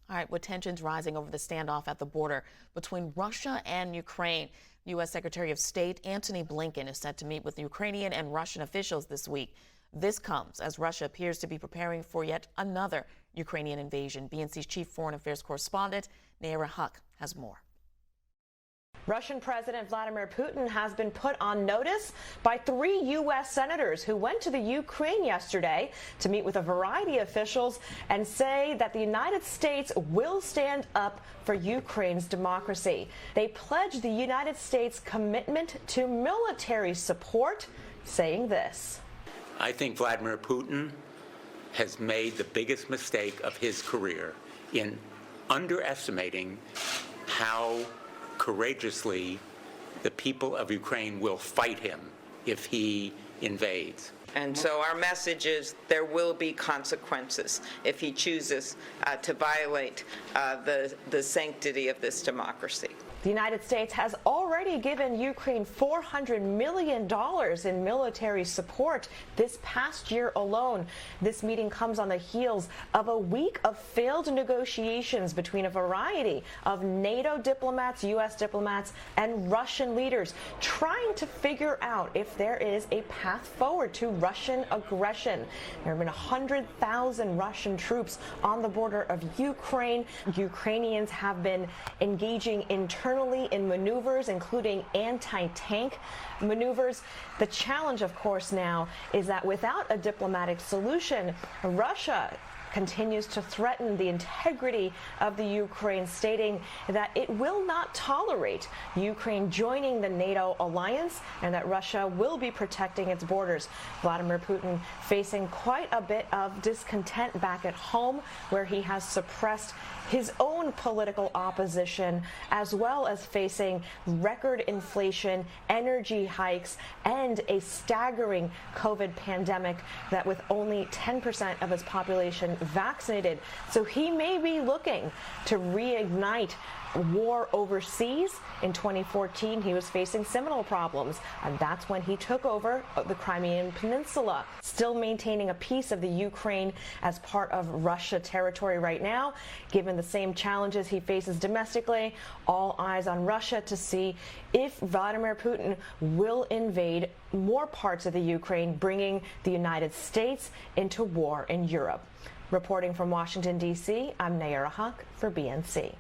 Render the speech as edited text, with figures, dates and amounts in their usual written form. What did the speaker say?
All right, with tensions rising over the standoff at the border between Russia and Ukraine, U.S. Secretary of State Antony Blinken is set to meet with Ukrainian and Russian officials this week. This comes as Russia appears to be preparing for yet another Ukrainian invasion. BNC's chief foreign affairs correspondent, Nayyera Haq, has more. Russian President Vladimir Putin has been put on notice by 3 U.S. senators who went to the Ukraine yesterday to meet with a variety of officials and say that the United States will stand up for Ukraine's democracy. They pledged the United States' commitment to military support, saying this. I think Vladimir Putin has made the biggest mistake of his career in underestimating how courageously the people of Ukraine will fight him if he invades. And so our message is there will be consequences if he chooses to violate the sanctity of this democracy. The United States has already given Ukraine $400 million in military support this past year alone. This meeting comes on the heels of a week of failed negotiations between a variety of NATO diplomats, U.S. diplomats, and Russian leaders trying to figure out if there is a path forward to Russian aggression. There have been 100,000 Russian troops on the border of Ukraine. Ukrainians have been engaging internally in maneuvers, including anti-tank maneuvers. The challenge, of course, now is that without a diplomatic solution, Russia continues to threaten the integrity of the Ukraine, stating that it will not tolerate Ukraine joining the NATO alliance and that Russia will be protecting its borders. Vladimir Putin facing quite a bit of discontent back at home, where he has suppressed his own political opposition, as well as facing record inflation, energy hikes, and a staggering COVID pandemic that with only 10% of its population vaccinated. So he may be looking to reignite war overseas. In 2014, he was facing similar problems, and that's when he took over the Crimean Peninsula, still maintaining a piece of the Ukraine as part of Russia territory right now. Given the same challenges he faces domestically, all eyes on Russia to see if Vladimir Putin will invade more parts of the Ukraine, bringing the United States into war in Europe. Reporting from Washington, D.C., I'm Nayyera Haq for BNC.